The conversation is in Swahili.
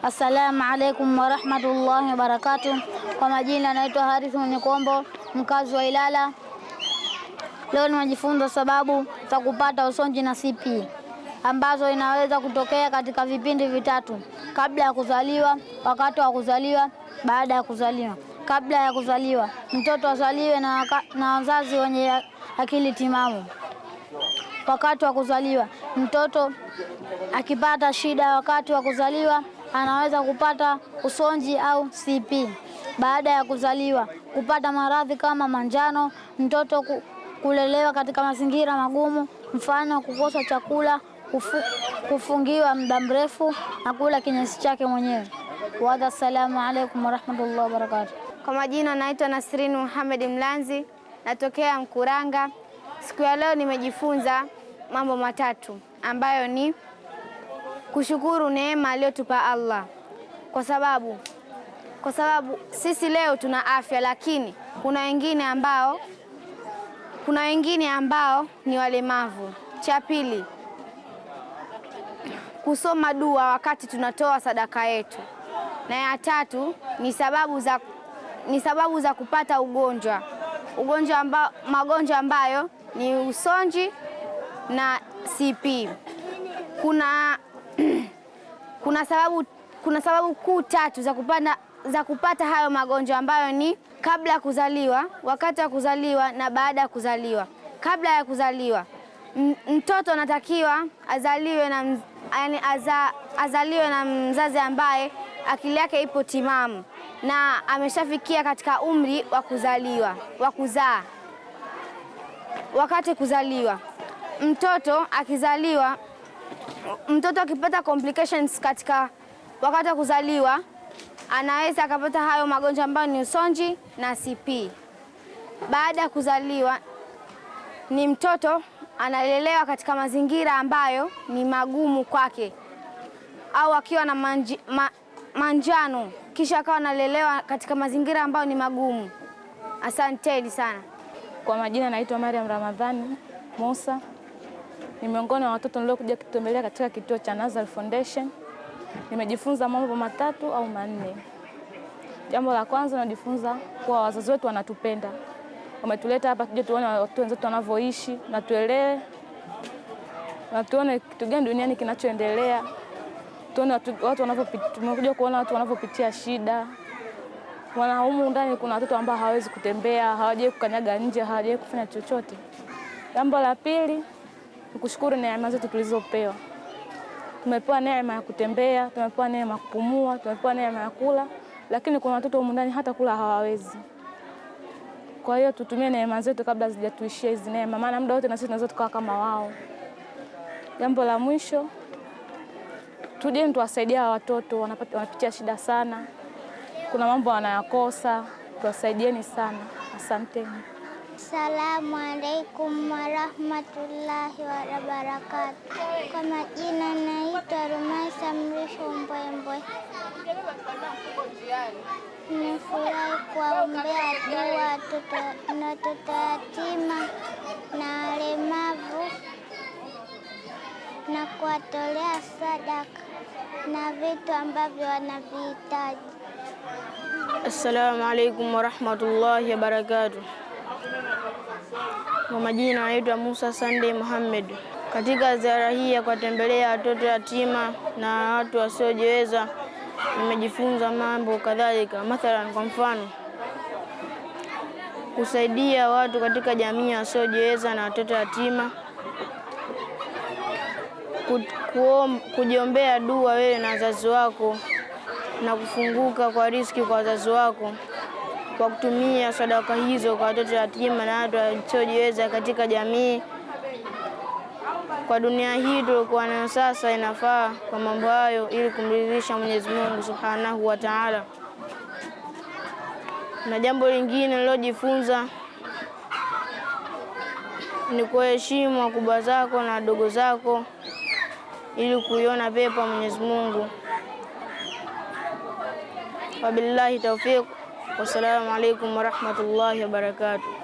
Assalamu alaikum warahmatullahi wabarakatuh. Kwa majina naitwa Harith Mnikombo, mkazi wa Ilala. Leo nimejifunza sababu za kupata usonji na CP ambazo inaweza kutokea katika vipindi vitatu: kabla ya kuzaliwa, wakati wa kuzaliwa, baada ya kuzaliwa. Kabla ya kuzaliwa, mtoto azaliwe na wazazi wenye akili timamu. Wakati wa kuzaliwa, mtoto akipata shida wakati wa kuzaliwa anaweza kupata usonji au CP. Baada ya kuzaliwa, kupata maradhi kama manjano, mtoto kulelewa katika mazingira magumu, mfano kukosa chakula, kufungiwa muda mrefu na kula kinyesi chake mwenyewe. Assalamu alaikum warahmatullahi wabarakatuh. Kwa majina naitwa Nasrin Muhammad Mlanzi, natokea Mkuranga. Siku ya leo nimejifunza mambo matatu ambayo ni kushukuru neema aliyotupa Allah, kwa sababu sisi leo tuna afya, lakini kuna wengine ambao ni walemavu. Cha pili, kusoma dua wakati tunatoa sadaka yetu, na ya tatu ni sababu za kupata magonjwa ambayo ni usonji na CP. Kuna sababu kuu tatu za kupata hayo magonjwa ambayo ni kabla ya kuzaliwa, wakati wa kuzaliwa na baada ya kuzaliwa. Kabla ya kuzaliwa, mtoto anatakiwa azaliwe na mzazi ambaye akili yake ipo timamu na ameshafikia katika umri wa kuzaa. Wakati kuzaliwa, mtoto akipata complications katika wakati wa kuzaliwa, anaweza akapata hayo magonjwa ambayo ni usonji na CP. Baada ya kuzaliwa, ni mtoto analelewa katika mazingira ambayo ni magumu kwake, au akiwa na manjano kisha akawa analelewa katika mazingira ambayo ni magumu. Asanteni sana. Kwa majina naitwa Mariam Ramadhani Musa. Ni miongoni mwa watoto niliokuja kutembelea katika kituo cha Nazar Foundation. Nimejifunza mambo matatu au manne. Jambo la kwanza, najifunza kuwa wazazi wetu wanatupenda. Wametuleta hapa tuje tuone watu wenzetu wanavyoishi na tuelewe. Na tuone kitu gani duniani kinachoendelea. Tuone watu wanavyopitia, tumekuja kuona watu wanavyopitia shida. Humu ndani kuna watoto ambao hawezi kutembea, hawajui kukanyaga nje, hawajui kufanya chochote. Jambo la pili, kushukuru neema zetu tulizopewa. Tumepewa neema ya kutembea, tumepewa neema ya kupumua, tumepewa neema ya kula, lakini kuna watoto humu ndani hata kula hawawezi. Kwa hiyo tutumie neema zetu kabla hazijatuishia hizi neema, maana muda wote na sisi tunaweza tukawa kama wao. Jambo la mwisho, tuje tuwasaidie watoto wanapitia shida sana. Kuna mambo wanayakosa, tuwasaidieni sana. Asanteni. Assalamu alaikum warahmatullahi wabarakatuh. Kwa majina naitwa Rumaisa Mrisho Mbwembwe. Nimefurahi kuwaombea dua watoto yatima na walemavu na kuwatolea sadaka na vitu ambavyo wanavihitaji. Assalamu alaikum warahmatullahi wabarakatuh. Kwa majina naitwa Musa Sunday Muhammad. Katika ziara hii ya kuwatembelea watoto yatima na watu wasiojiweza, nimejifunza mambo kadhalika. Mathalan, kwa mfano, kusaidia watu katika jamii wasiojiweza na watoto yatima, kujiombea dua wewe na wazazi wako na kufunguka kwa riziki kwa wazazi wako kwa kutumia sadaka hizo kwa watoto yatima na watu wasiojiweza katika jamii. Kwa dunia hii tulikuwa nayo sasa, inafaa kwa mambo hayo ili kumridhisha Mwenyezi Mungu Subhanahu wa Ta'ala. Na jambo lingine nilojifunza ni kuheshimu wakubwa zako na wadogo zako ili kuiona pepo ya Mwenyezi Mungu. Wabillahi tawfiq. Wassalamu alaikum warahmatullahi wabarakatuh.